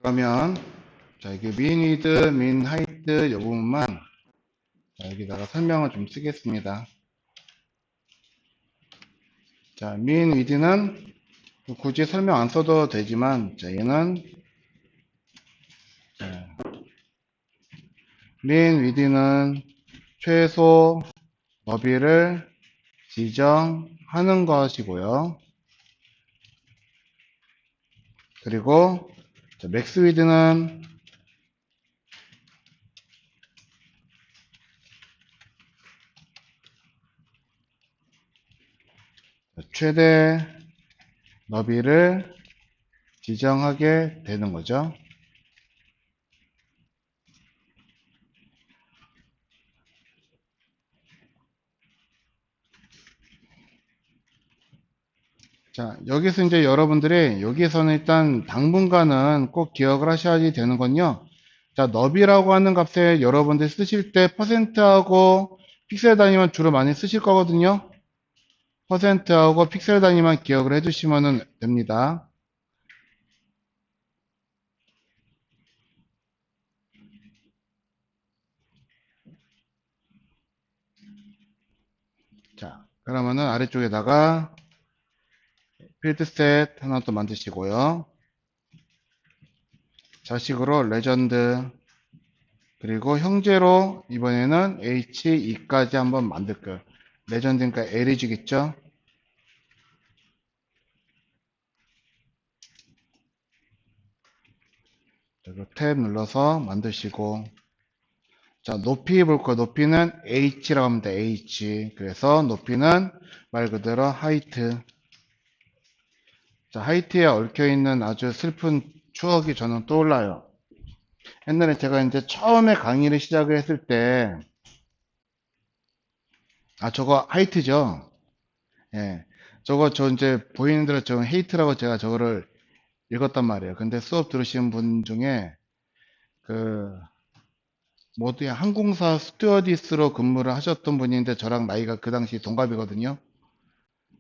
그러면 자 이게 min width, min height 이 부분만 자, 여기다가 설명을 좀 쓰겠습니다. 자 min width는 굳이 설명 안 써도 되지만 자 얘는 자, min width는 최소 너비를 지정하는 것이고요. 그리고 자, max width는 최대 너비를 지정하게 되는 거죠. 자, 여기서 이제 여러분들이 여기에서는 일단 당분간은 꼭 기억을 하셔야 되는 건요. 자, 너비라고 하는 값에 여러분들 쓰실 때 퍼센트하고 픽셀 단위만 주로 많이 쓰실 거거든요. 퍼센트하고 픽셀 단위만 기억을 해주시면 됩니다. 자, 그러면은 아래쪽에다가 필드셋 하나 또 만드시고요. 자식으로 레전드 그리고 형제로 이번에는 H2까지 한번 만들게요. 레전드니까 L이 주겠죠? 탭 눌러서 만드시고 자 높이 볼 거 높이는 H라고 하면 돼. H 그래서 높이는 말 그대로 하이트 자 하이트에 얽혀있는 아주 슬픈 추억이 저는 떠올라요. 옛날에 제가 이제 처음에 강의를 시작을 했을 때 저거 하이트죠. 예. 저거 저 이제 보이는 대로 저 헤이트라고 제가 저거를 읽었단 말이에요. 근데 수업 들으시는 분 중에 그 모두의 항공사 스튜어디스로 근무를 하셨던 분인데 저랑 나이가 그 당시 동갑이거든요.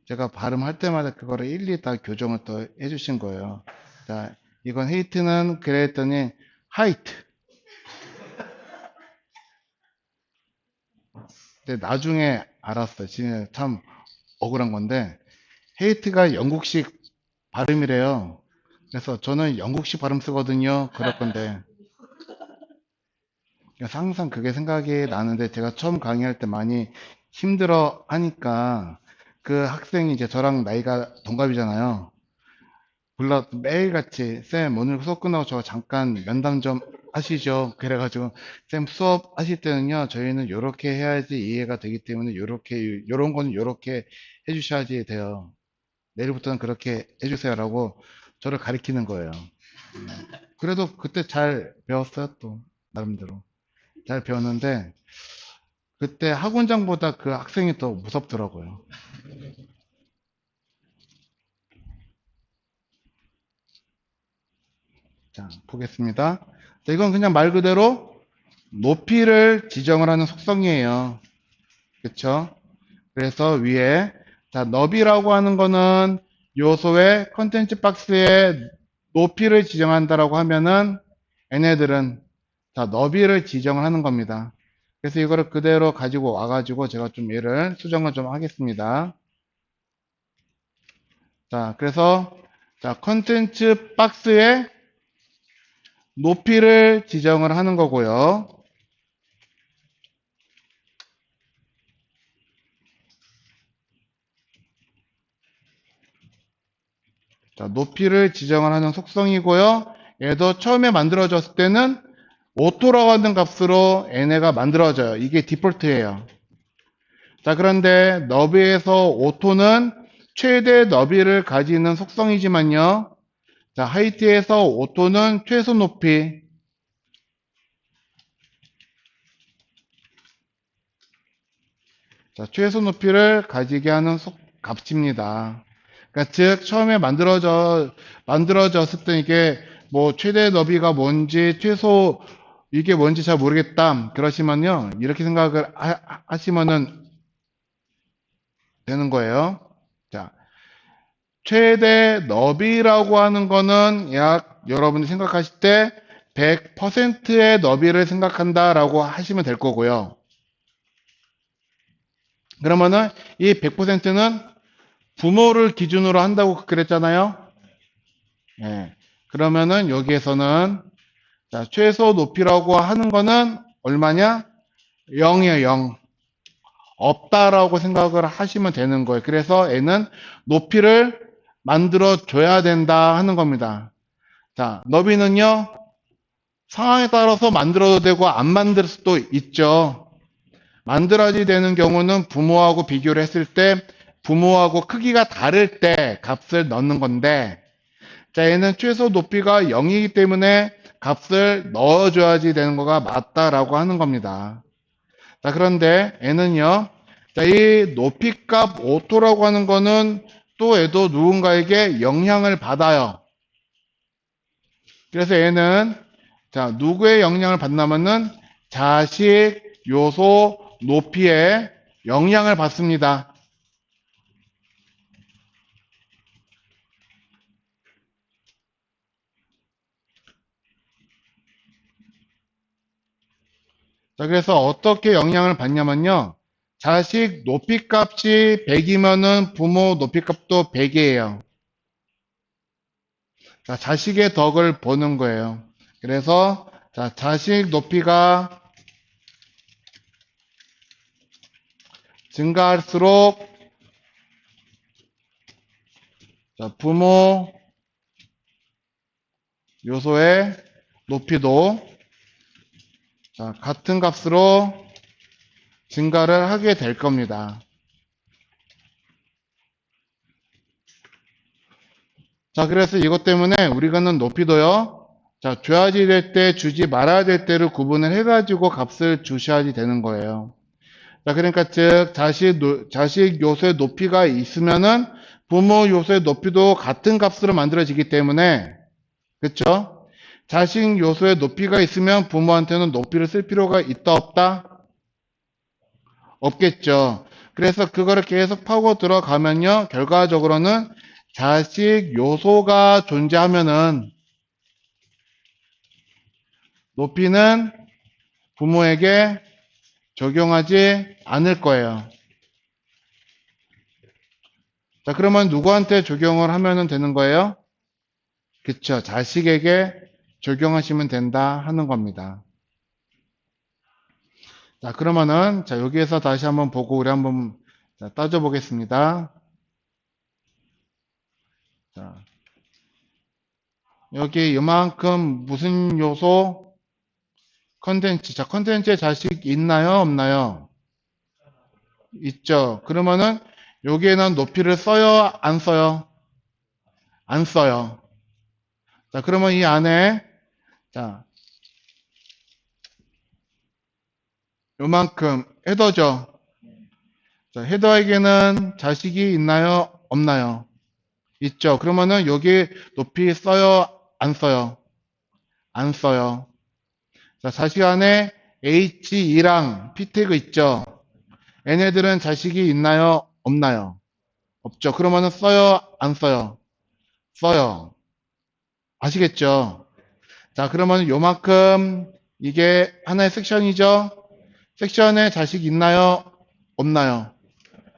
제가 발음할 때마다 그거를 일일이 다 교정을 또 해주신 거예요. 자, 이건 헤이트는 그랬더니 하이트. 근데 나중에 알았어요. 진짜 참 억울한 건데 헤이트가 영국식 발음이래요. 그래서 저는 영국식 발음 쓰거든요. 그럴 건데 그래서 항상 그게 생각이 나는데 제가 처음 강의할 때 많이 힘들어 하니까 그 학생이 이제 저랑 나이가 동갑이잖아요. 불러 매일같이 쌤 오늘 수업 끝나고 저 잠깐 면담 좀 하시죠. 그래가지고 쌤 수업 하실 때는요 저희는 요렇게 해야지 이해가 되기 때문에 요렇게 요런 거는 요렇게 해주셔야지 돼요. 내일부터는 그렇게 해주세요라고 저를 가리키는 거예요. 그래도 그때 잘 배웠어요 또 나름대로 잘 배웠는데 그때 학원장보다 그 학생이 더 무섭더라고요. 자 보겠습니다. 자, 이건 그냥 말 그대로 높이를 지정을 하는 속성이에요. 그쵸? 그래서 위에 자 너비라고 하는 거는 요소의 컨텐츠 박스에 높이를 지정한다라고 하면은 얘네들은 자 너비를 지정을 하는 겁니다. 그래서 이거를 그대로 가지고 와가지고 제가 좀 얘를 수정을 좀 하겠습니다. 자 그래서 자 컨텐츠 박스에 높이를 지정을 하는 거고요. 자, 높이를 지정을 하는 속성이고요. 얘도 처음에 만들어졌을 때는 오토라고 하는 값으로 얘네가 만들어져요. 이게 디폴트예요. 자, 그런데 너비에서 오토는 최대 너비를 가지는 속성이지만요. 자, 하이트에서 오토는 최소 높이. 자, 최소 높이를 가지게 하는 값입니다. 그러니까 즉 처음에 만들어졌을 때 이게 뭐 최대 너비가 뭔지 최소 이게 뭔지 잘 모르겠다 그러시면요 이렇게 생각을 하시면은 되는 거예요. 자 최대 너비라고 하는 거는 약 여러분이 생각하실 때 100%의 너비를 생각한다라고 하시면 될 거고요. 그러면은 이 100%는 부모를 기준으로 한다고 그랬잖아요. 예. 그러면은 여기에서는 자, 최소 높이라고 하는 거는 얼마냐? 0이에요, 0. 없다라고 생각을 하시면 되는 거예요. 그래서 얘는 높이를 만들어 줘야 된다 하는 겁니다. 자, 너비는요, 상황에 따라서 만들어도 되고 안 만들 수도 있죠. 만들어야 되는 경우는 부모하고 비교를 했을 때 부모하고 크기가 다를 때 값을 넣는 건데, 자, 얘는 최소 높이가 0이기 때문에 값을 넣어줘야지 되는 거가 맞다라고 하는 겁니다. 자, 그런데 얘는요, 자, 이 높이값 오토라고 하는 거는 또 얘도 누군가에게 영향을 받아요. 그래서 얘는, 자, 누구의 영향을 받냐면은 자식, 요소, 높이에 영향을 받습니다. 자, 그래서 어떻게 영향을 받냐면요. 자식 높이값이 100이면은 부모 높이값도 100이에요. 자, 자식의 덕을 보는 거예요. 그래서 자, 자식 높이가 증가할수록 자, 부모 요소의 높이도 자, 같은 값으로 증가를 하게 될 겁니다. 자, 그래서 이것 때문에 우리가는 높이도요. 자, 줘야지 될 때, 주지 말아야 될 때를 구분을 해가지고 값을 주셔야지 되는 거예요. 자, 그러니까 즉 자식 요소의 높이가 있으면은 부모 요소의 높이도 같은 값으로 만들어지기 때문에 그쵸? 자식 요소의 높이가 있으면 부모한테는 높이를 쓸 필요가 있다 없다? 없겠죠. 그래서 그거를 계속 파고 들어가면요. 결과적으로는 자식 요소가 존재하면은 높이는 부모에게 적용하지 않을 거예요. 자, 그러면 누구한테 적용을 하면 되는 거예요? 그쵸. 자식에게 적용하시면 된다 하는 겁니다. 자, 그러면은, 자, 여기에서 다시 한번 보고 우리 한번 따져보겠습니다. 자, 여기 이만큼 무슨 요소? 컨텐츠. 자, 컨텐츠에 자식 있나요? 없나요? 있죠. 그러면은, 여기에는 높이를 써요? 안 써요? 안 써요. 자, 그러면 이 안에, 자, 요만큼 헤더죠. 자, 헤더에게는 자식이 있나요? 없나요? 있죠. 그러면은 여기 높이 써요? 안 써요? 안 써요. 자, 자식 안에 H2랑 P 태그 있죠. 얘네들은 자식이 있나요? 없나요? 없죠. 그러면은 써요? 안 써요? 써요. 아시겠죠? 자, 그러면 요만큼 이게 하나의 섹션이죠. 섹션에 자식 있나요? 없나요?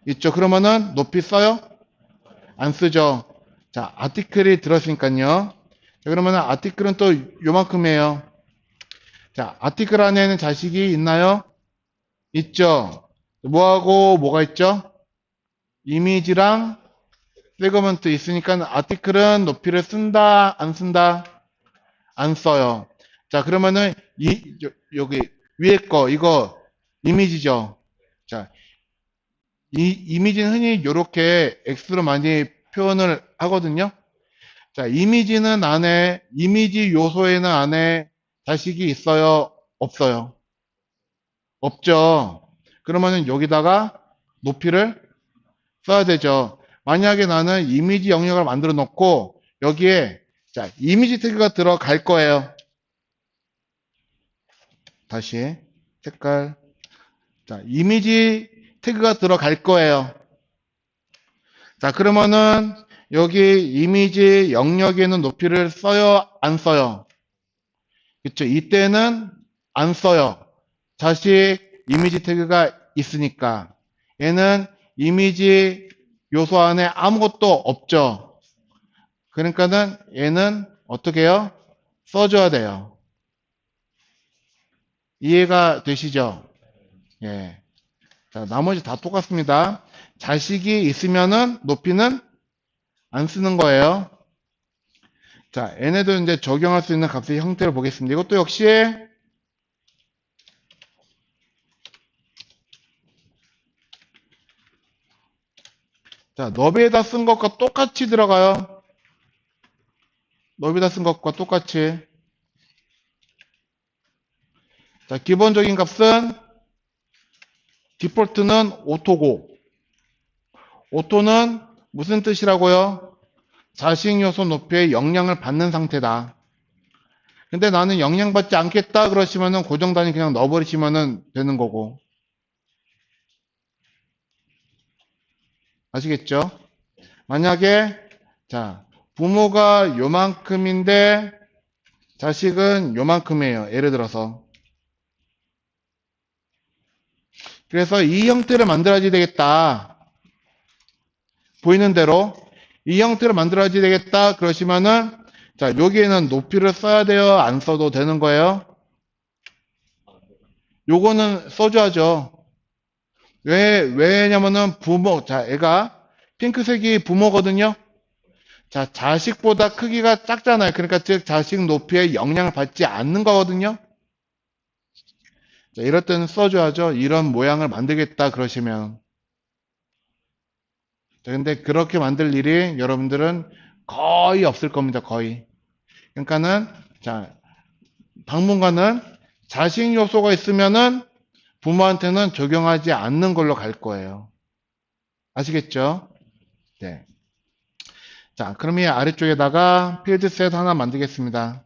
있죠. 그러면은 높이 써요? 안 쓰죠. 자, 아티클이 들었으니까요. 자, 그러면은 아티클은 또 요만큼이에요. 자, 아티클 안에는 자식이 있나요? 있죠. 뭐하고 뭐가 있죠? 이미지랑 세그먼트 있으니까 아티클은 높이를 쓴다, 안 쓴다? 안 써요. 자, 그러면은 여기 위에 거 이거 이미지죠. 자, 이 이미지는 흔히 이렇게 X로 많이 표현을 하거든요. 자, 이미지는 안에 이미지 요소에는 안에 자식이 있어요? 없어요? 없죠. 그러면은 여기다가 높이를 써야 되죠. 만약에 나는 이미지 영역을 만들어 놓고 여기에 자, 이미지 태그가 들어갈 거예요. 다시 색깔. 자, 이미지 태그가 들어갈 거예요. 자, 그러면은 여기 이미지 영역에는 높이를 써요, 안 써요? 그쵸? 이때는 안 써요. 자식 이미지 태그가 있으니까. 얘는 이미지 요소 안에 아무것도 없죠. 그러니까는 얘는 어떻게 해요? 써줘야 돼요. 이해가 되시죠? 예. 자, 나머지 다 똑같습니다. 자식이 있으면은 높이는 안 쓰는 거예요. 자, 얘네도 이제 적용할 수 있는 값의 형태를 보겠습니다. 이것도 역시 자, 너비에다 쓴 것과 똑같이 들어가요. 너비에다 쓴 것과 똑같이. 자, 기본적인 값은 디폴트는 오토고. 오토는 무슨 뜻이라고요? 자식 요소 높이의 영향을 받는 상태다. 근데 나는 영향받지 않겠다 그러시면은 고정 단위 그냥 넣어버리시면은 되는 거고. 아시겠죠? 만약에 자, 부모가 요만큼인데 자식은 요만큼이에요. 예를 들어서. 그래서 이 형태를 만들어야지 되겠다. 보이는 대로 이 형태를 만들어야지 되겠다. 그러시면은 자, 여기에는 높이를 써야 돼요? 안 써도 되는 거예요? 요거는 써줘야죠. 왜냐면은 부모, 자, 애가 핑크색이 부모거든요. 자, 자식보다 크기가 작잖아요. 그러니까 즉 자식 높이에 영향을 받지 않는 거거든요. 자, 이럴 때는 써줘야죠. 이런 모양을 만들겠다 그러시면. 자, 근데 그렇게 만들 일이 여러분들은 거의 없을 겁니다. 거의. 그러니까는 자, 당분간은 자식 요소가 있으면은 부모한테는 적용하지 않는 걸로 갈 거예요. 아시겠죠? 네. 자, 그럼 이 아래쪽에다가 필드셋 하나 만들겠습니다.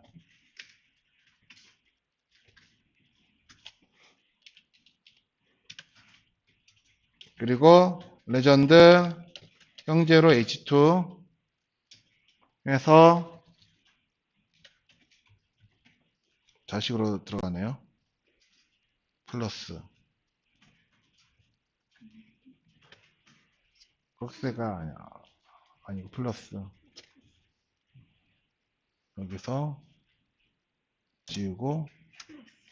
그리고 레전드 형제로 H2 해서 자식으로 들어가네요. 플러스 크록스가 아니고 플러스 여기서 지우고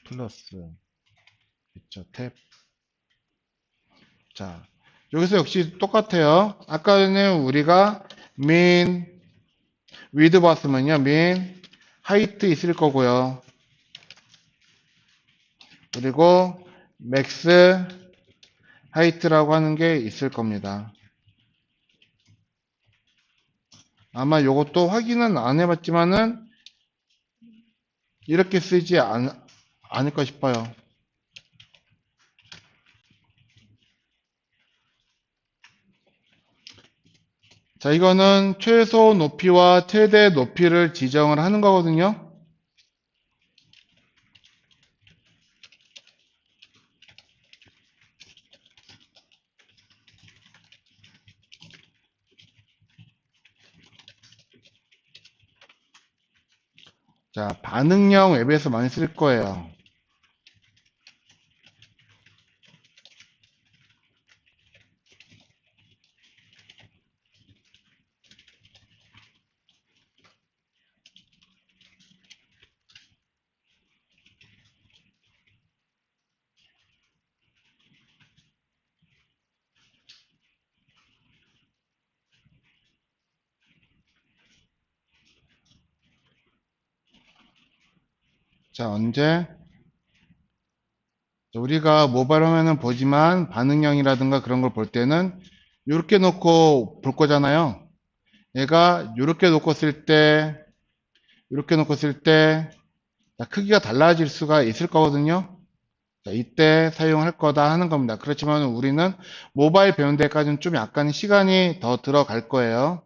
플러스 있죠. 탭. 자, 여기서 역시 똑같아요. 아까 전에 우리가 min width 봤으면요. min height 있을 거고요. 그리고 max height라고 하는 게 있을 겁니다. 아마 이것도 확인은 안 해봤지만은 이렇게 쓰지 않을까 싶어요. 자, 이거는 최소 높이와 최대 높이를 지정을 하는 거거든요. 자, 반응형 웹에서 많이 쓸 거예요. 자, 언제? 우리가 모바일 화면은 보지만 반응형이라든가 그런 걸 볼 때는 이렇게 놓고 볼 거잖아요. 얘가 이렇게 놓고 쓸 때, 이렇게 놓고 쓸 때 크기가 달라질 수가 있을 거거든요. 자, 이때 사용할 거다 하는 겁니다. 그렇지만 우리는 모바일 배운 데까지는 좀 약간 시간이 더 들어갈 거예요.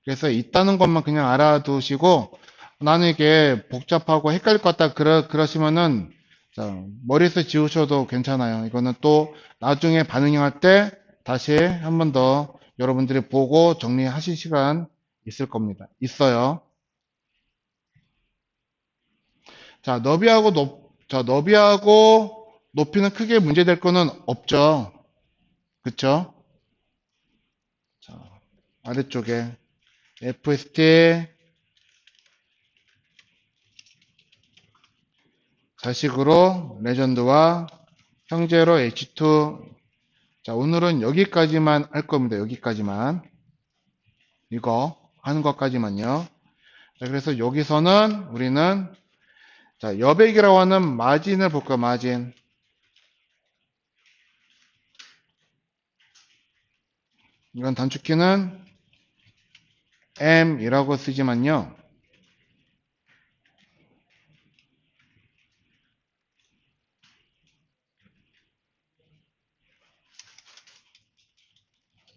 그래서 있다는 것만 그냥 알아두시고 나는 이게 복잡하고 헷갈릴 것 같다 그러시면은 자, 머리에서 지우셔도 괜찮아요. 이거는 또 나중에 반응할 때 다시 한 번 더 여러분들이 보고 정리하실 시간 있을 겁니다. 있어요. 자, 너비하고 높이는 크게 문제될 거는 없죠. 그쵸? 자, 아래쪽에 FST 자식으로 레전드와 형제로 H2. 자, 오늘은 여기까지만 할 겁니다. 여기까지만. 이거 하는 것까지만요. 자, 그래서 여기서는 우리는 자, 여백이라고 하는 마진을 볼까요? 마진. 이건 단축키는 M이라고 쓰지만요.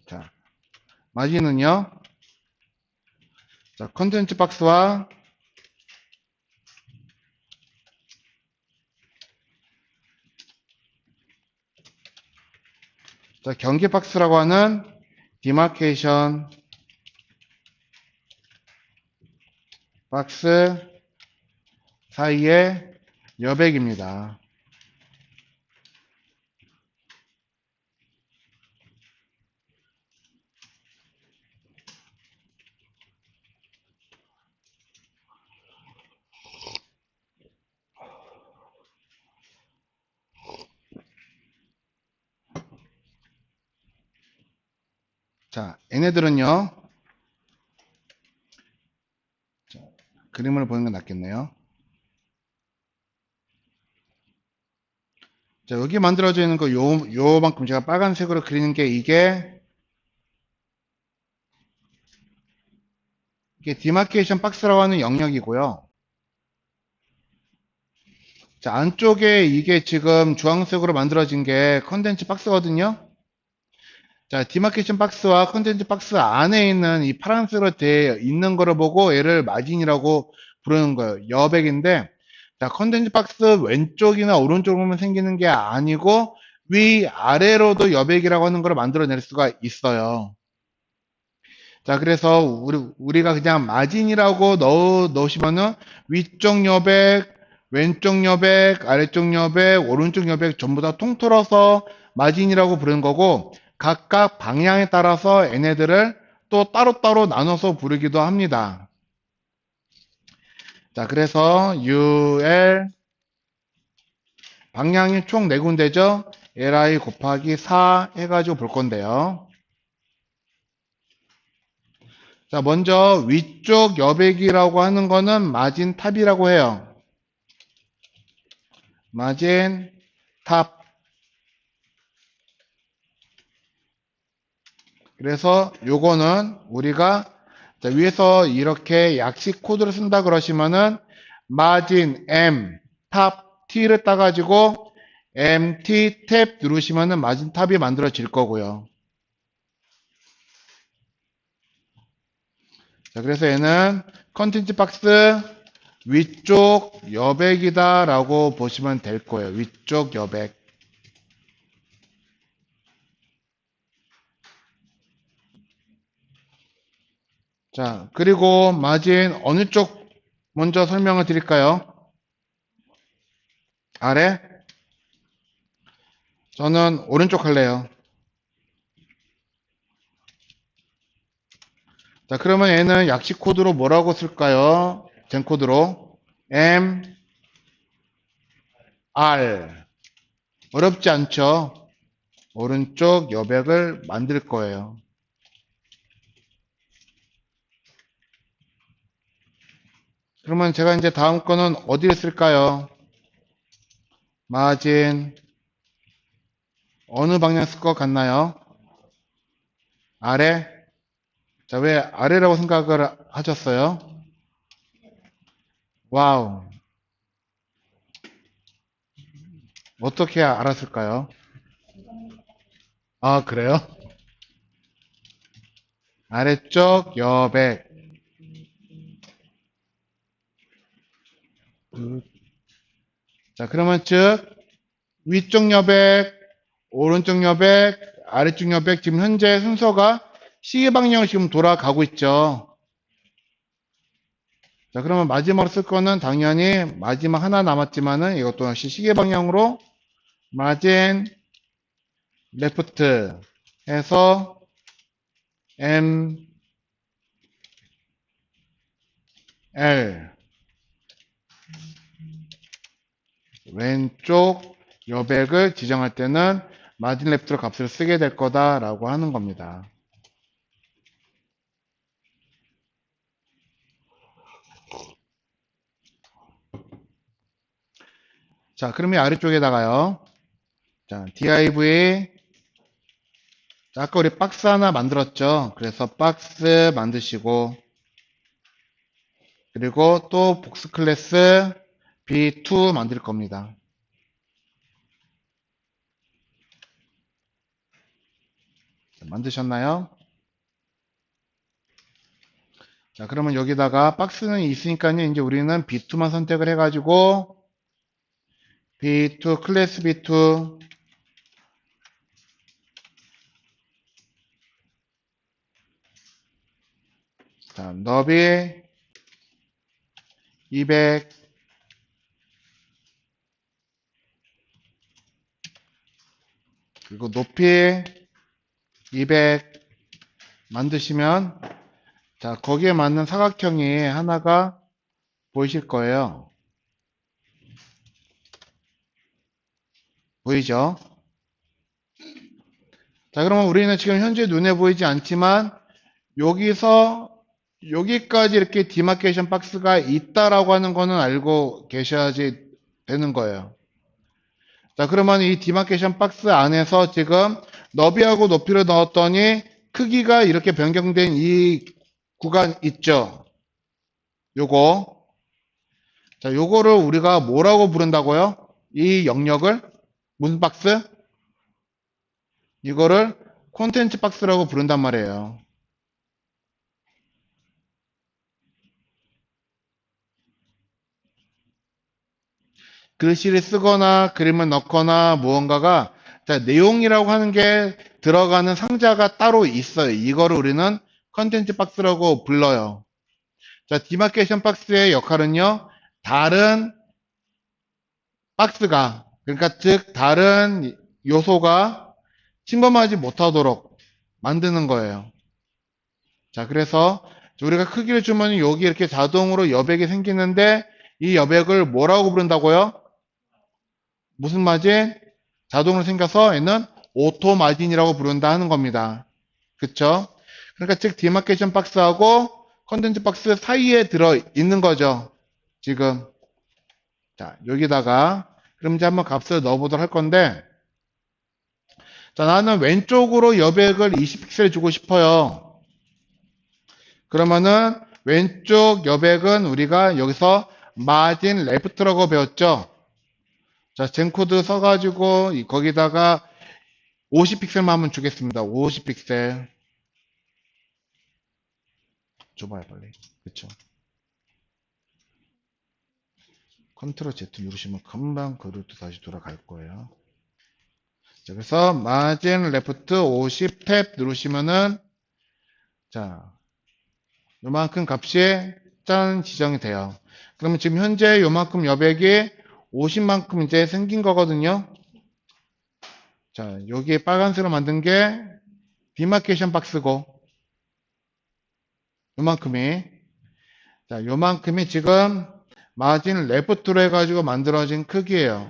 자, 마진은요. 자, 컨텐츠 박스와 자, 경계 박스라고 하는 디마케이션 박스 사이의 여백입니다. 자, 얘네들은요. 자, 그림을 보는 게 낫겠네요. 자, 여기 만들어져 있는 거 요만큼 제가 빨간색으로 그리는 게 이게 디마케이션 박스라고 하는 영역이고요. 자, 안쪽에 이게 지금 주황색으로 만들어진 게 컨텐츠 박스거든요. 자, 디마케이션 박스와 컨텐츠 박스 안에 있는 이 파란색으로 되어 있는 거를 보고 얘를 마진이라고 부르는 거예요. 여백인데, 자, 컨텐츠 박스 왼쪽이나 오른쪽으로만 생기는 게 아니고 위아래로도 여백이라고 하는 걸 만들어낼 수가 있어요. 자, 그래서 우리가 그냥 마진이라고 넣으시면은 위쪽 여백, 왼쪽 여백, 아래쪽 여백, 오른쪽 여백 전부 다 통틀어서 마진이라고 부르는 거고, 각각 방향에 따라서 얘네들을 또 따로따로 나눠서 부르기도 합니다. 자, 그래서 UL 방향이 총 4군데죠. LI 곱하기 4 해가지고 볼 건데요. 자, 먼저 위쪽 여백이라고 하는 거는 마진 탑이라고 해요. 마진 탑. 그래서 요거는 우리가 자, 위에서 이렇게 약식 코드를 쓴다 그러시면은 마진 M 탑 T를 따가지고 MT 탭 누르시면은 마진 탑이 만들어질 거고요. 자, 그래서 얘는 컨텐츠 박스 위쪽 여백이다 라고 보시면 될 거예요. 위쪽 여백. 자, 그리고 마진 어느 쪽 먼저 설명을 드릴까요? 아래? 저는 오른쪽 할래요. 자, 그러면 얘는 약식 코드로 뭐라고 쓸까요? 젠 코드로 M, R. 어렵지 않죠? 오른쪽 여백을 만들 거예요. 그러면 제가 이제 다음 거는 어디에 쓸까요? 마진 어느 방향 쓸 것 같나요? 아래? 자, 왜 아래라고 생각을 하셨어요? 와우. 어떻게 알았을까요? 아, 그래요? 아래쪽 여백. 자, 그러면 즉 위쪽 여백, 오른쪽 여백, 아래쪽 여백 지금 현재 순서가 시계 방향으로 지금 돌아가고 있죠. 자, 그러면 마지막으로 쓸 거는 당연히 마지막 하나 남았지만은 이것도 역시 시계 방향으로 마진 레프트 해서 M, L 왼쪽 여백을 지정할 때는 마진 레프트로 값을 쓰게 될 거다라고 하는 겁니다. 자, 그러면 아래쪽에다가요. 자, div. 자, 아까 우리 박스 하나 만들었죠. 그래서 박스 만드시고, 그리고 또 복스 클래스 B2 만들 겁니다. 자, 만드셨나요? 자, 그러면 여기다가 박스는 있으니까요. 이제 우리는 B2만 선택을 해가지고, B2, 클래스 B2, 자, 너비 200, 그리고 높이 200 만드시면, 자, 거기에 맞는 사각형이 하나가 보이실 거예요. 보이죠? 자, 그러면 우리는 지금 현재 눈에 보이지 않지만 여기서 여기까지 이렇게 디마케이션 박스가 있다라고 하는 거는 알고 계셔야지 되는 거예요. 자, 그러면 이 디마케이션 박스 안에서 지금 너비하고 높이를 넣었더니 크기가 이렇게 변경된 이 구간 있죠? 요거. 자, 요거를 우리가 뭐라고 부른다고요? 이 영역을? 무슨 박스? 이거를 콘텐츠 박스라고 부른단 말이에요. 글씨를 쓰거나 그림을 넣거나 무언가가, 자, 내용이라고 하는 게 들어가는 상자가 따로 있어요. 이거를 우리는 컨텐츠 박스라고 불러요. 자, 디마케이션 박스의 역할은요, 다른 박스가, 그러니까 즉 다른 요소가 침범하지 못하도록 만드는 거예요. 자, 그래서 우리가 크기를 주면 여기 이렇게 자동으로 여백이 생기는데 이 여백을 뭐라고 부른다고요? 무슨 마진? 자동으로 생겨서 얘는 오토 마진이라고 부른다 하는 겁니다. 그쵸? 그러니까 즉 디마케이션 박스하고 컨텐츠 박스 사이에 들어 있는 거죠. 지금. 자, 여기다가 그럼 이제 한번 값을 넣어보도록 할 건데, 자, 나는 왼쪽으로 여백을 20픽셀 주고 싶어요. 그러면은 왼쪽 여백은 우리가 여기서 마진 레프트라고 배웠죠. 자, 젠코드 써가지고 거기다가 50픽셀만 한번 주겠습니다. 50픽셀. 줘봐요, 빨리. 그쵸. 컨트롤 Z 누르시면 금방 그루트 다시 돌아갈 거예요. 자, 그래서 마진 레프트 50 탭 누르시면은, 자, 요만큼 값이 짠 지정이 돼요. 그러면 지금 현재 요만큼 여백이 50만큼 이제 생긴 거거든요. 자, 여기에 빨간색으로 만든 게 디마케이션 박스고, 요만큼이. 자, 요만큼이 지금 마진 레프트로 해가지고 만들어진 크기예요.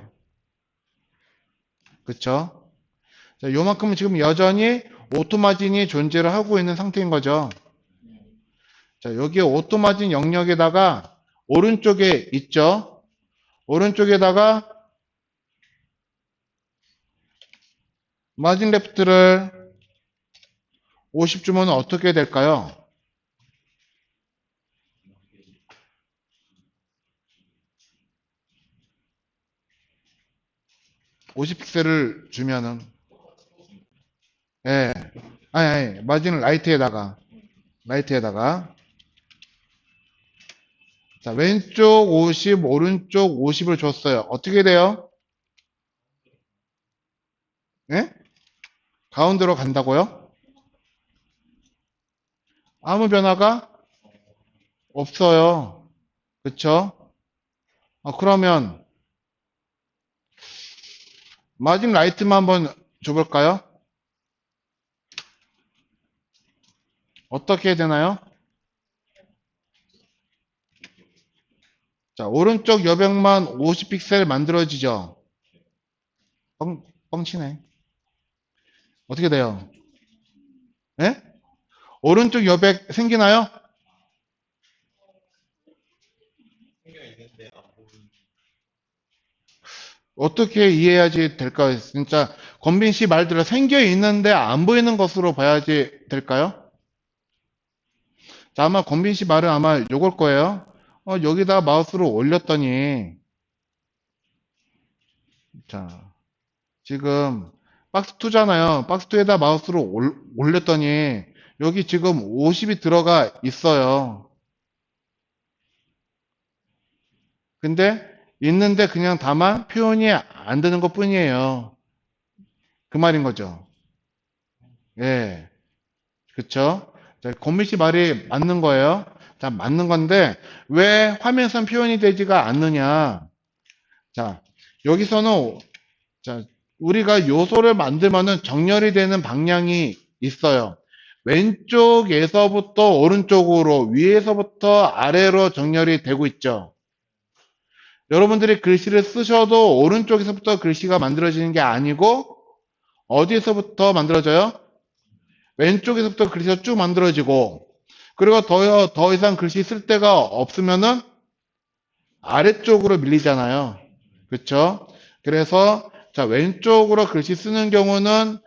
그쵸? 자, 요만큼은 지금 여전히 오토 마진이 존재를 하고 있는 상태인 거죠. 자, 여기 오토 마진 영역에다가 오른쪽에 있죠? 오른쪽에다가 마진 레프트를 50 주면 어떻게 될까요? 50픽셀을 주면은, 예. 아니, 마진을 라이트에다가. 자, 왼쪽 50, 오른쪽 50을 줬어요. 어떻게 돼요? 예? 가운데로 간다고요? 아무 변화가 없어요. 그쵸? 그러면 마진 라이트만 한번 줘볼까요? 어떻게 해야 되나요? 자, 오른쪽 여백만 50픽셀 만들어지죠? 뻥치네. 어떻게 돼요? 예? 오른쪽 여백 생기나요? 어떻게 이해해야지 될까요? 진짜 권빈 씨 말대로 생겨 있는데 안 보이는 것으로 봐야지 될까요? 자, 아마 권빈 씨 말은 아마 요걸 거예요. 여기다 마우스를 올렸더니, 자, 지금 박스2잖아요. 박스2에다 마우스를 올렸더니, 여기 지금 50이 들어가 있어요. 근데, 있는데 그냥 다만 표현이 안 되는 것 뿐이에요. 그 말인 거죠. 예. 그쵸? 자, 권민 씨 말이 맞는 거예요. 자, 맞는 건데, 왜 화면상 표현이 되지가 않느냐. 자, 여기서는, 자, 우리가 요소를 만들면은 정렬이 되는 방향이 있어요. 왼쪽에서부터 오른쪽으로, 위에서부터 아래로 정렬이 되고 있죠. 여러분들이 글씨를 쓰셔도 오른쪽에서부터 글씨가 만들어지는 게 아니고, 어디에서부터 만들어져요? 왼쪽에서부터 글씨가 쭉 만들어지고, 그리고 더 이상 글씨 쓸 데가 없으면은 아래쪽으로 밀리잖아요. 그쵸? 그래서, 자, 왼쪽으로 글씨 쓰는 경우는,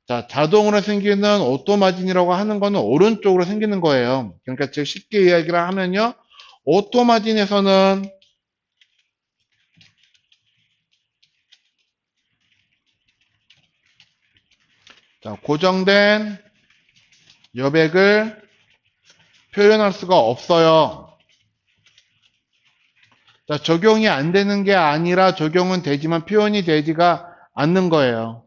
자, 자동으로 생기는 오토마진이라고 하는 거는 오른쪽으로 생기는 거예요. 그러니까 즉 쉽게 이야기를 하면요. 오토마진에서는, 자, 고정된 여백을 표현할 수가 없어요. 자, 적용이 안 되는 게 아니라 적용은 되지만 표현이 되지가 않는 거예요.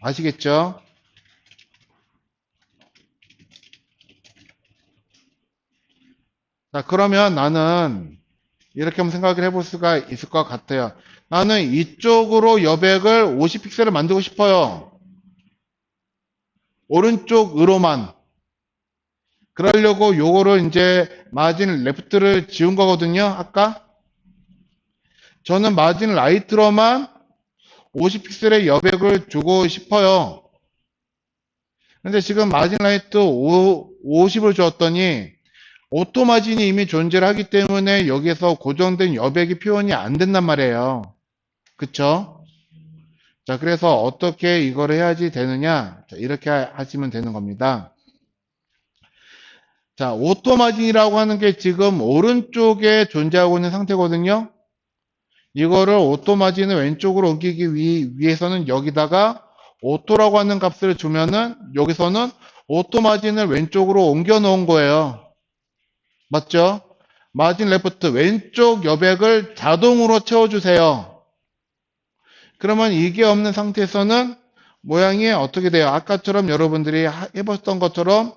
아시겠죠? 자, 그러면 나는 이렇게 한번 생각을 해볼 수가 있을 것 같아요. 나는 이쪽으로 여백을 50픽셀을 만들고 싶어요. 오른쪽으로만. 그러려고 요거를 이제 마진 레프트를 지운 거거든요. 아까 저는 마진 라이트로만 50픽셀의 여백을 주고 싶어요. 근데 지금 마진 라이트 50을 줬더니 오토 마진이 이미 존재를 하기 때문에 여기에서 고정된 여백이 표현이 안 된단 말이에요. 그쵸? 자, 그래서 어떻게 이걸 해야지 되느냐? 자, 이렇게 하시면 되는 겁니다. 자, 오토 마진이라고 하는 게 지금 오른쪽에 존재하고 있는 상태거든요. 이거를 오토 마진을 왼쪽으로 옮기기 위해서는 여기다가 오토라고 하는 값을 주면은 여기서는 오토 마진을 왼쪽으로 옮겨 놓은 거예요. 맞죠? 마진 레프트 왼쪽 여백을 자동으로 채워주세요. 그러면 이게 없는 상태에서는 모양이 어떻게 돼요? 아까처럼 여러분들이 해봤던 것처럼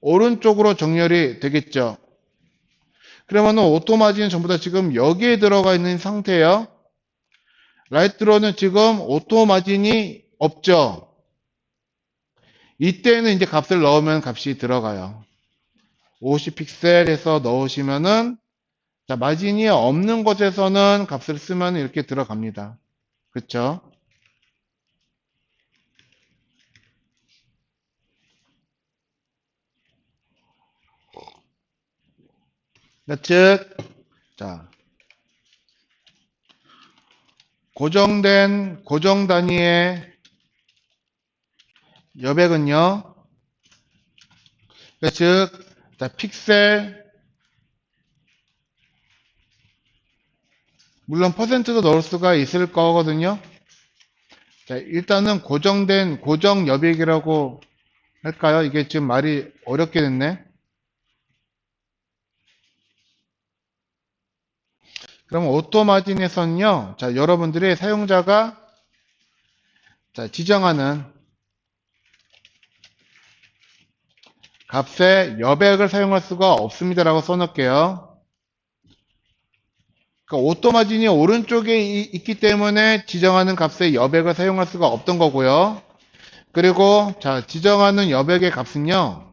오른쪽으로 정렬이 되겠죠. 그러면 오토마진은 전부 다 지금 여기에 들어가 있는 상태예요. 라이트로는 지금 오토마진이 없죠. 이때는 이제 값을 넣으면 값이 들어가요. 50픽셀에서 넣으시면은 자, 마진이 없는 곳에서는 값을 쓰면 이렇게 들어갑니다. 그쵸? 즉, 자, 고정된 고정 단위의 여백은요. 즉, 자, 픽셀 물론 퍼센트도 넣을 수가 있을 거거든요. 자, 일단은 고정된 고정 여백이라고 할까요? 이게 지금 말이 어렵게 됐네. 그럼 오토 마진에서는요. 자, 여러분들이 사용자가 자, 지정하는 값에 여백을 사용할 수가 없습니다라고 써놓을게요. 그러니까 오토마진이 오른쪽에 있기 때문에 지정하는 값에 여백을 사용할 수가 없던 거고요. 그리고 자, 지정하는 여백의 값은요.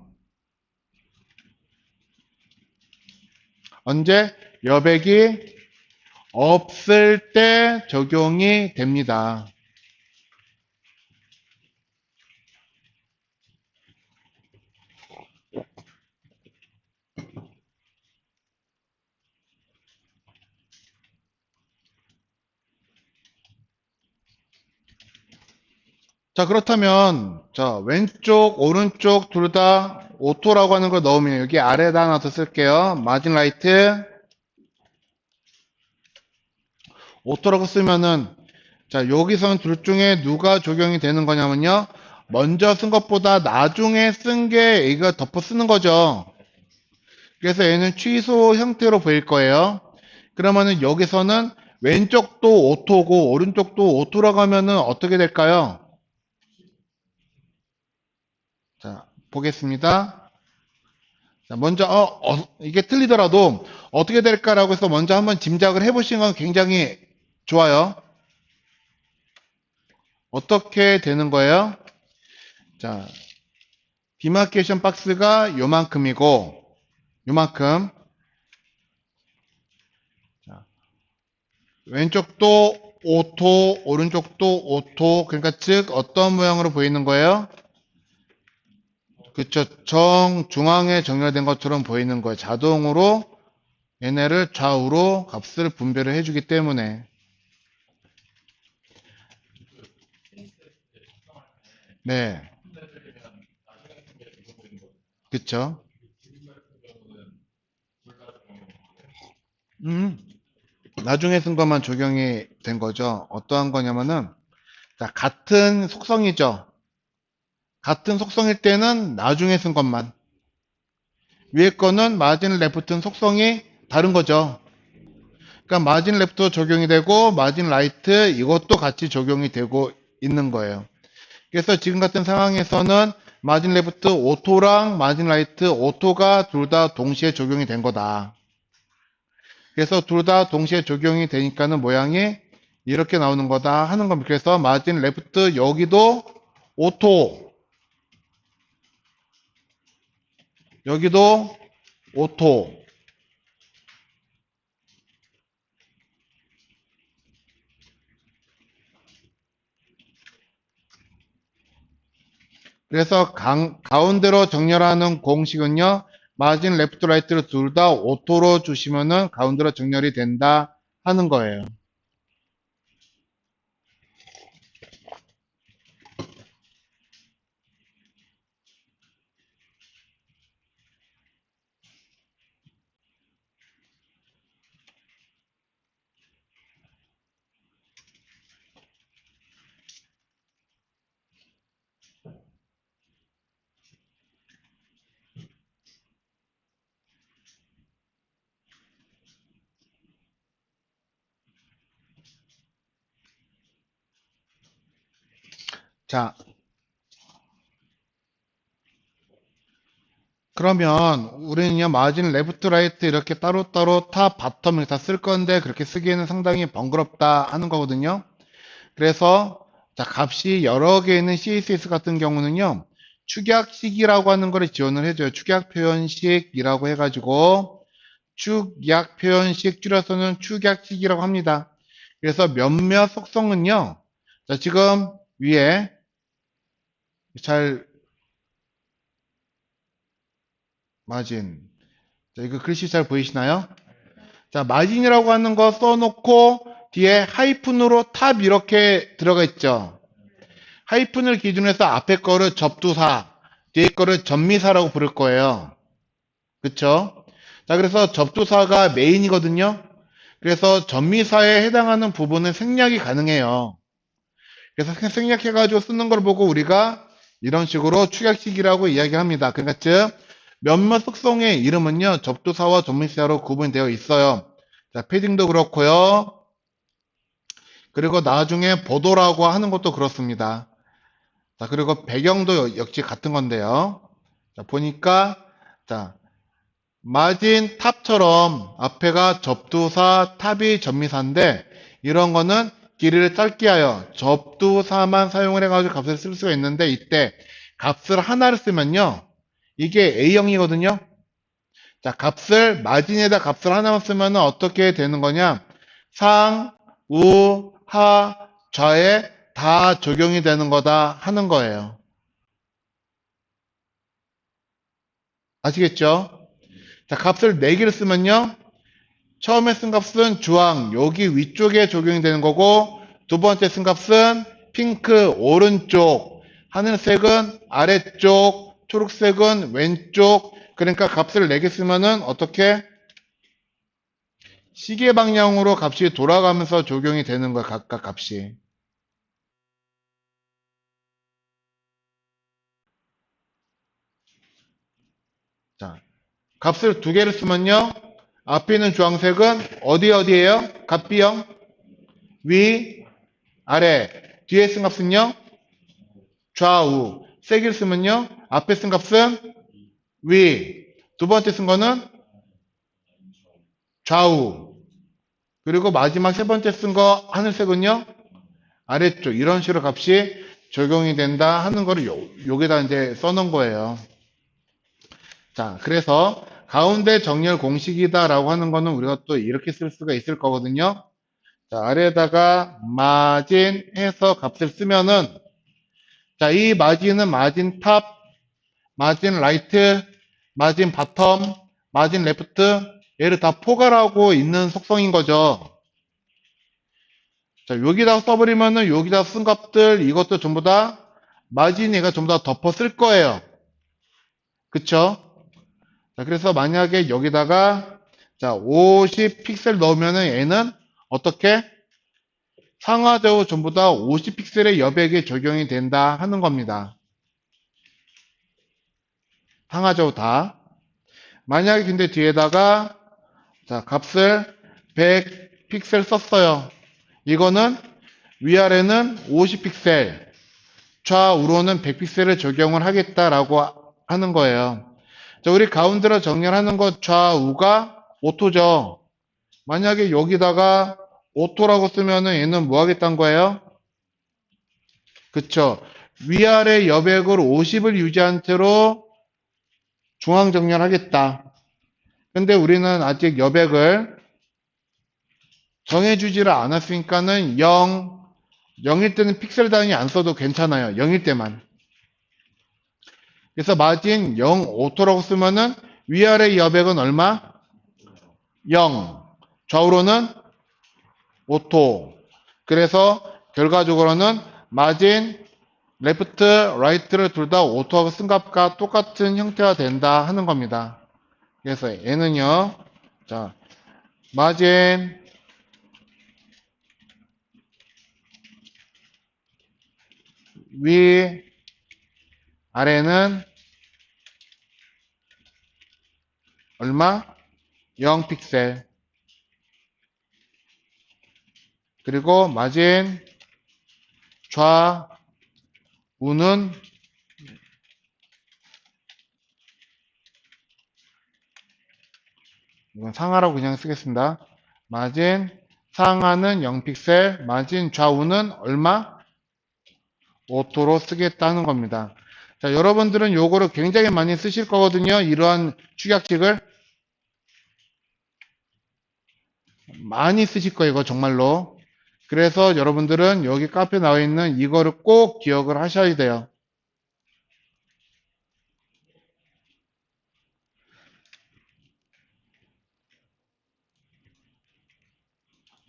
언제? 여백이 없을 때 적용이 됩니다. 자, 그렇다면 자, 왼쪽, 오른쪽 둘 다 오토라고 하는 걸 넣으면 여기 아래에다 하나 더 쓸게요. 마진 라이트 오토라고 쓰면은 자, 여기서는 둘 중에 누가 적용이 되는 거냐면요. 먼저 쓴 것보다 나중에 쓴 게 이거 덮어 쓰는 거죠. 그래서 얘는 취소 형태로 보일 거예요. 그러면은 여기서는 왼쪽도 오토고 오른쪽도 오토라고 하면은 어떻게 될까요? 자, 보겠습니다. 자, 먼저 이게 틀리더라도 어떻게 될까라고 해서 먼저 한번 짐작을 해보시는 건 굉장히 좋아요. 어떻게 되는 거예요? 자, 디마케이션 박스가 요만큼이고 요만큼. 자, 왼쪽도 오토, 오른쪽도 오토. 그러니까 즉 어떤 모양으로 보이는 거예요? 그쵸. 중앙에 정렬된 것처럼 보이는 거예요. 자동으로 얘네를 좌우로 값을 분배를 해주기 때문에. 네. 그쵸. 음, 나중에 쓴 것만 적용이 된 거죠. 어떠한 거냐면은, 자, 같은 속성이죠. 같은 속성일 때는 나중에 쓴 것만. 위에 거는 마진 레프트는 속성이 다른 거죠. 그러니까 마진 레프트 적용이 되고, 마진 라이트 이것도 같이 적용이 되고 있는 거예요. 그래서 지금 같은 상황에서는 마진 레프트 오토랑 마진 라이트 오토가 둘 다 동시에 적용이 된 거다. 그래서 둘 다 동시에 적용이 되니까는 모양이 이렇게 나오는 거다 하는 겁니다. 그래서 마진 레프트 여기도 오토, 여기도 오토. 그래서 가운데로 정렬하는 공식은요. 마진 레프트 라이트를 둘 다 오토로 주시면은 가운데로 정렬이 된다 하는 거예요. 자, 그러면 우리는요, 마진 레프트 라이트 이렇게 따로따로 탑, 바텀을 다 쓸 건데 그렇게 쓰기에는 상당히 번거롭다 하는 거거든요. 그래서 자, 값이 여러 개 있는 CSS 같은 경우는요, 축약식이라고 하는 거를 지원을 해줘요. 축약 표현식이라고 해가지고 축약 표현식 줄여서는 축약식이라고 합니다. 그래서 몇몇 속성은요, 자, 지금 위에 잘 마진. 자, 이거 글씨 잘 보이시나요? 자, 마진이라고 하는 거 써놓고 뒤에 하이픈으로 탑 이렇게 들어가 있죠. 하이픈을 기준으로 해서 앞에 거를 접두사, 뒤에 거를 전미사라고 부를 거예요. 그쵸? 자, 그래서 접두사가 메인이거든요. 그래서 전미사에 해당하는 부분은 생략이 가능해요. 그래서 생략해가지고 쓰는 걸 보고 우리가 이런 식으로 축약식이라고 이야기합니다. 그러니까 즉 몇몇 속성의 이름은요 접두사와 전미사로 구분되어 있어요. 자, 패딩도 그렇고요. 그리고 나중에 보도라고 하는 것도 그렇습니다. 자, 그리고 배경도 역시 같은 건데요. 자, 보니까, 자, 마진 탑처럼 앞에가 접두사, 탑이 접미사인데, 이런 거는 길이를 짧게 하여 접두사만 사용을 해가지고 값을 쓸 수가 있는데, 이때 값을 하나를 쓰면요. 이게 A형이거든요. 자, 마진에다 값을 하나만 쓰면 어떻게 되는 거냐? 상, 우, 하, 좌에 다 적용이 되는 거다 하는 거예요. 아시겠죠? 자, 값을 4개를 쓰면요. 처음에 쓴 값은 주황, 여기 위쪽에 적용이 되는 거고, 두 번째 쓴 값은 핑크, 오른쪽, 하늘색은 아래쪽, 초록색은 왼쪽. 그러니까 값을 4개 쓰면은 어떻게? 시계 방향으로 값이 돌아가면서 적용이 되는 거야, 각각 값이. 자, 값을 2개를 쓰면요. 앞에 있는 주황색은 어디에요? 값 B형? 위, 아래. 뒤에 쓴 값은요? 좌우. 세 개를 쓰면요. 앞에 쓴 값은 위. 두 번째 쓴 거는 좌우. 그리고 마지막 세 번째 쓴 거 하늘색은요. 아래쪽. 이런 식으로 값이 적용이 된다 하는 거를 여기다 이제 써놓은 거예요. 자, 그래서 가운데 정렬 공식이다라고 하는 거는 우리가 또 이렇게 쓸 수가 있을 거거든요. 자, 아래에다가 마진 해서 값을 쓰면은 자, 이 마진은 마진 탑, 마진 라이트, 마진 바텀, 마진 레프트 얘를 다 포괄하고 있는 속성인 거죠. 자, 여기다 써버리면은 여기다 쓴 값들 이것도 전부 다 마진 얘가 전부 다 덮어 쓸 거예요. 그쵸? 자, 그래서 만약에 여기다가 자, 50 픽셀 넣으면은 얘는 어떻게? 상하좌우 전부 다 50 픽셀의 여백에 적용이 된다 하는 겁니다. 상하좌우 다. 만약에 근데 뒤에다가 자, 값을 100 픽셀 썼어요. 이거는 위아래는 50 픽셀, 좌우로는 100 픽셀을 적용을 하겠다라고 하는 거예요. 자, 우리 가운데로 정렬하는 것 좌우가 오토죠. 만약에 여기다가 오토라고 쓰면은 얘는 뭐 하겠다는 거예요? 그쵸. 위아래 여백을 50을 유지한 채로 중앙 정렬하겠다. 근데 우리는 아직 여백을 정해주지를 않았으니까는 0일 때는 픽셀 단위 안 써도 괜찮아요. 0일 때만. 그래서 마진 0 오토라고 쓰면은 위아래 여백은 얼마? 0. 좌우로는 오토. 그래서 결과적으로는 마진 레프트, 라이트를 둘 다 오토하고 쓴 값과 똑같은 형태가 된다 하는 겁니다. 그래서 얘는요. 자, 마진 위 아래는 얼마? 0 픽셀. 그리고 마진 좌우는 이건 상하라고 그냥 쓰겠습니다. 마진 상하는 0 픽셀, 마진 좌우는 얼마? 오토로 쓰겠다는 겁니다. 자, 여러분들은 요거를 굉장히 많이 쓰실 거거든요. 이러한 축약식을 많이 쓰실 거예요. 이거 정말로. 그래서 여러분들은 여기 카페에 나와 있는 이거를 꼭 기억을 하셔야 돼요.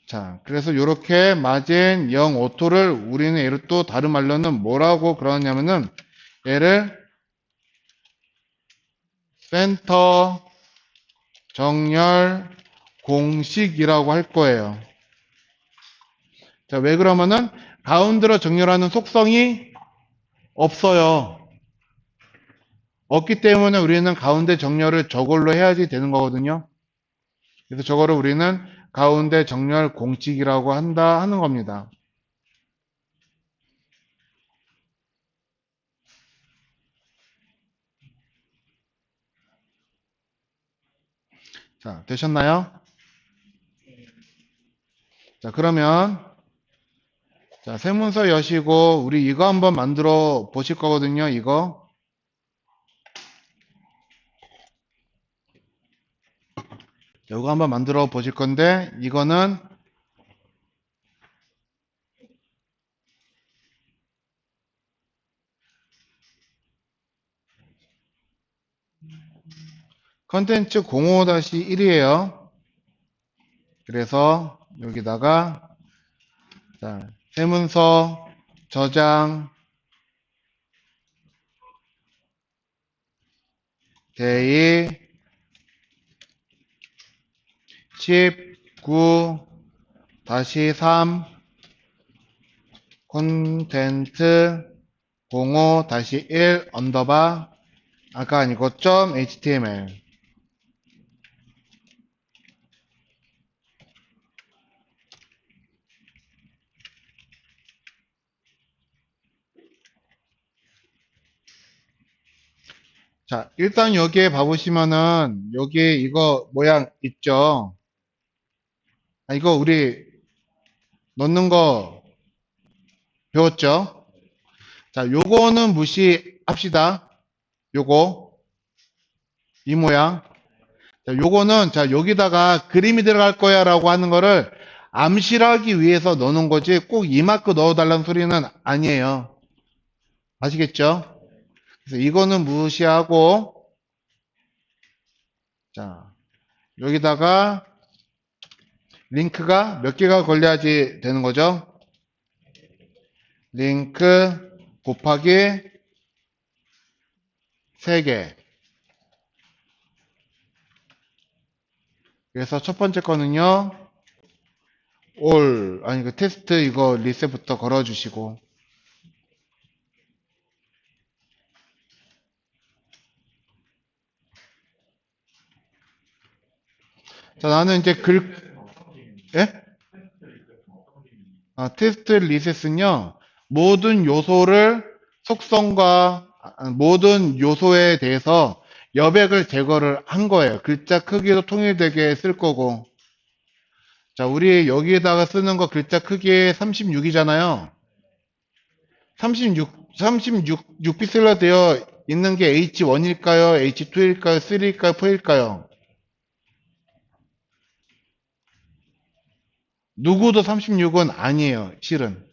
자, 그래서 이렇게 마진 0 오토를 우리는 얘를 또 다른 말로는 뭐라고 그러냐면은 얘를 센터 정렬 공식이라고 할 거예요. 자, 왜 그러면은 가운데로 정렬하는 속성이 없어요. 없기 때문에 우리는 가운데 정렬을 저걸로 해야지 되는 거거든요. 그래서 저거를 우리는 가운데 정렬 공식이라고 한다 하는 겁니다. 자, 되셨나요? 자, 그러면, 자, 세문서 여시고, 우리 이거 한번 만들어 보실 거거든요, 이거. 이거 한번 만들어 보실 건데, 이거는 컨텐츠 05-1이에요. 그래서 여기다가, 자, 세문서, 저장, 데이, 19-3, 콘텐트 05-1 언더바 아까 아니고 점 html. 자, 일단 여기에 봐보시면은 여기 이거 모양 있죠. 이거 우리 넣는 거 배웠죠. 자, 요거는 무시합시다. 요거 이 모양. 자, 요거는 자 여기다가 그림이 들어갈 거야 라고 하는 거를 암시하기 위해서 넣는 거지 꼭 이 마크 넣어달라는 소리는 아니에요. 아시겠죠? 그래서 이거는 무시하고, 자 여기다가 링크가 몇 개가 걸려야지 되는 거죠? 링크 곱하기 3개. 그래서 첫 번째 거는요, 아니, 그 테스트 이거 리셋부터 걸어주시고. 자, 나는 이제 예? 테스트 리셋은요, 모든 요소를 속성과 모든 요소에 대해서 여백을 제거를 한 거예요. 글자 크기도 통일되게 쓸 거고. 자, 우리 여기에다가 쓰는 거 글자 크기 36이잖아요. 36픽셀로 되어 있는 게 H1일까요? H2일까요? 3일까요? 4일까요? 누구도 36은 아니에요, 실은.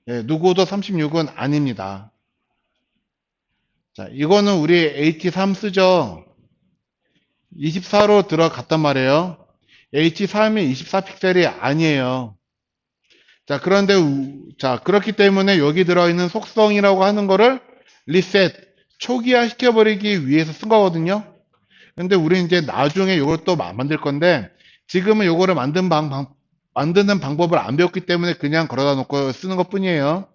예, 누구도 36은 아닙니다. 자, 이거는 우리 H3 쓰죠? 24로 들어갔단 말이에요. H3이 24픽셀이 아니에요. 자, 그런데, 자, 그렇기 때문에 여기 들어있는 속성이라고 하는 거를 리셋, 초기화 시켜버리기 위해서 쓴 거거든요. 근데 우리 이제 나중에 이걸 또 만들 건데, 지금은 요거를 만드는 방법을 안 배웠기 때문에 그냥 걸어다 놓고 쓰는 것 뿐이에요.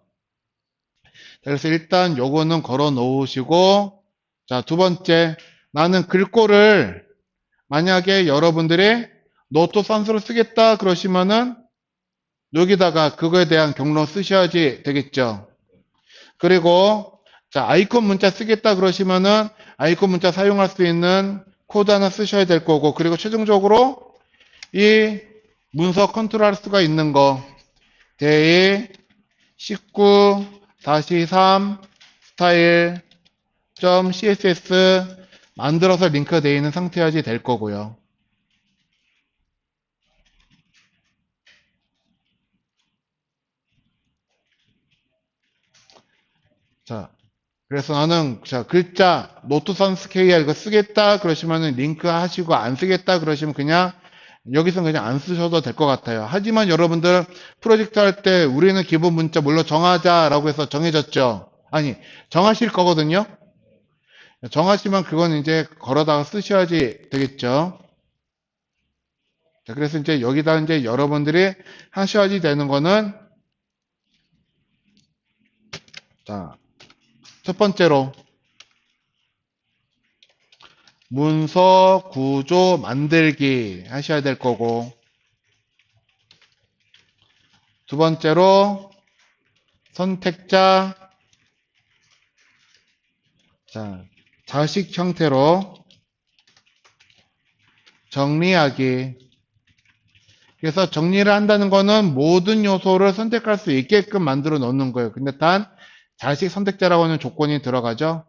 그래서 일단 요거는 걸어 놓으시고, 자, 두 번째, 나는 글꼴을 만약에 여러분들이 노트 선수를 쓰겠다 그러시면은 여기다가 그거에 대한 경로 쓰셔야지 되겠죠. 그리고 자, 아이콘 문자 쓰겠다 그러시면은 아이콘 문자 사용할 수 있는 코드 하나 쓰셔야 될 거고, 그리고 최종적으로 이 문서 컨트롤 할 수가 있는 거 대의 19-3 스타일 .css 만들어서 링크 되어 있는 상태여야지 될 거고요. 자, 그래서 나는 자 글자 노트 선스 KR 이거 쓰겠다 그러시면은 링크 하시고, 안 쓰겠다 그러시면 그냥 여기서 그냥 안 쓰셔도 될 것 같아요. 하지만 여러분들 프로젝트 할 때 우리는 기본 문자 물론 정하자라고 해서 정해졌죠. 아니, 정하실 거거든요. 정하시면 그건 이제 걸어다가 쓰셔야지 되겠죠. 자, 그래서 이제 여기다 이제 여러분들이 하셔야지 되는 거는, 자, 첫 번째로 문서 구조 만들기 하셔야 될 거고, 두 번째로 선택자, 자, 자식 형태로 정리하기. 그래서 정리를 한다는 거는 모든 요소를 선택할 수 있게끔 만들어 놓는 거예요. 근데 단 자식 선택자라고 하는 조건이 들어가죠.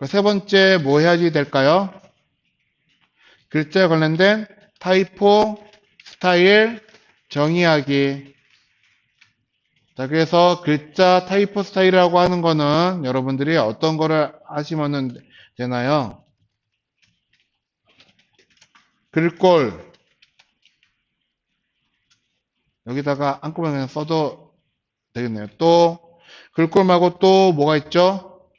세 번째 뭐 해야지 될까요? 글자에 관련된 타이포, 스타일, 정의하기. 자, 그래서 글자 타이포 스타일이라고 하는 거는 여러분들이 어떤 거를 하시면 되나요? 글꼴. 여기다가 한꺼번에 그냥 써도 되겠네요. 또, 글꼴 말고 또 뭐가 있죠?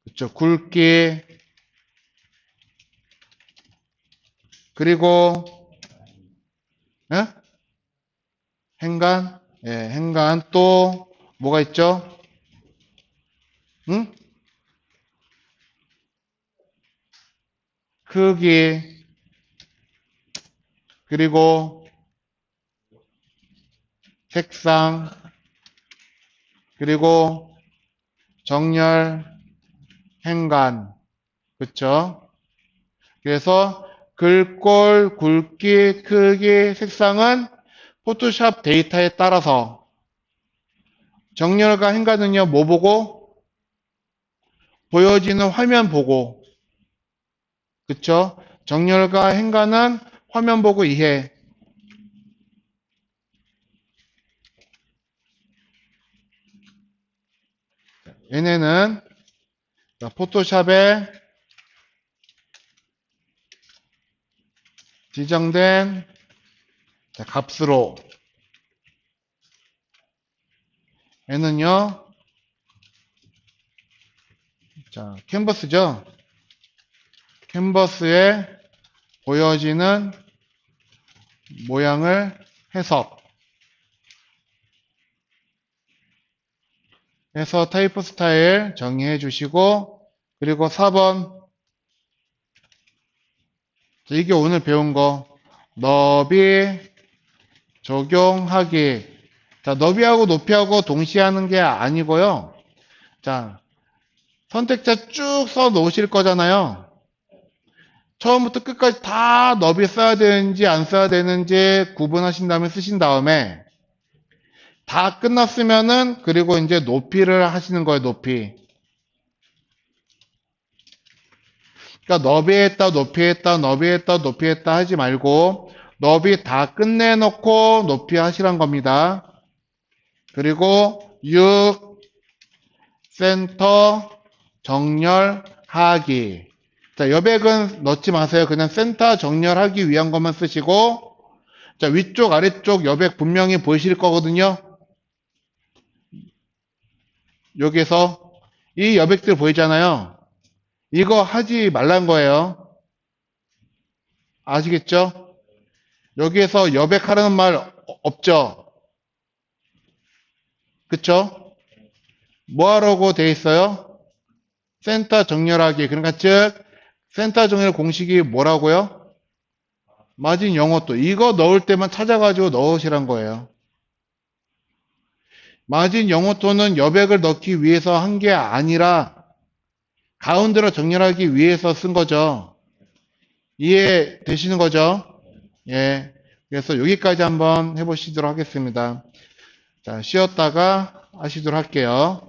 그렇죠. 굵기. 그리고, 예? 행간. 예, 행간. 또, 뭐가 있죠? 응? 크기. 그리고, 색상. 그리고, 정렬, 행간. 그쵸? 그래서 글꼴, 굵기, 크기, 색상은 포토샵 데이터에 따라서 정렬과 행간은요, 뭐 보고? 보여지는 화면 보고. 그쵸? 정렬과 행간은 화면 보고 이해. 얘네는 포토샵에 지정된 값으로 얘는요, 자, 캔버스죠? 캔버스에 보여지는 모양을 해서 타이프 스타일 정의해 주시고, 그리고 4번. 이게 오늘 배운 거. 너비 적용하기. 자, 너비하고 높이하고 동시에 하는 게 아니고요. 자, 선택자 쭉 써 놓으실 거잖아요. 처음부터 끝까지 다 너비 써야 되는지 안 써야 되는지 구분하신 다음에 쓰신 다음에 다 끝났으면은 그리고 이제 높이를 하시는 거예요. 높이. 그러니까 너비했다, 높이했다, 너비했다, 높이했다 하지 말고 너비 다 끝내놓고 높이 하시란 겁니다. 그리고 6 센터 정렬하기. 자, 여백은 넣지 마세요. 그냥 센터 정렬하기 위한 것만 쓰시고, 자, 위쪽, 아래쪽 여백 분명히 보이실 거거든요. 여기서 이 여백들 보이잖아요. 이거 하지 말란 거예요. 아시겠죠? 여기에서 여백하라는 말 없죠? 그쵸? 뭐 하라고 돼 있어요? 센터 정렬하기. 그러니까 즉, 센터 정렬 공식이 뭐라고요? 마진 영어또. 이거 넣을 때만 찾아가지고 넣으시란 거예요. 마진 영어또는 여백을 넣기 위해서 한 게 아니라 가운데로 정렬하기 위해서 쓴 거죠. 이해되시는 거죠? 예. 그래서 여기까지 한번 해보시도록 하겠습니다. 자, 쉬었다가 하시도록 할게요.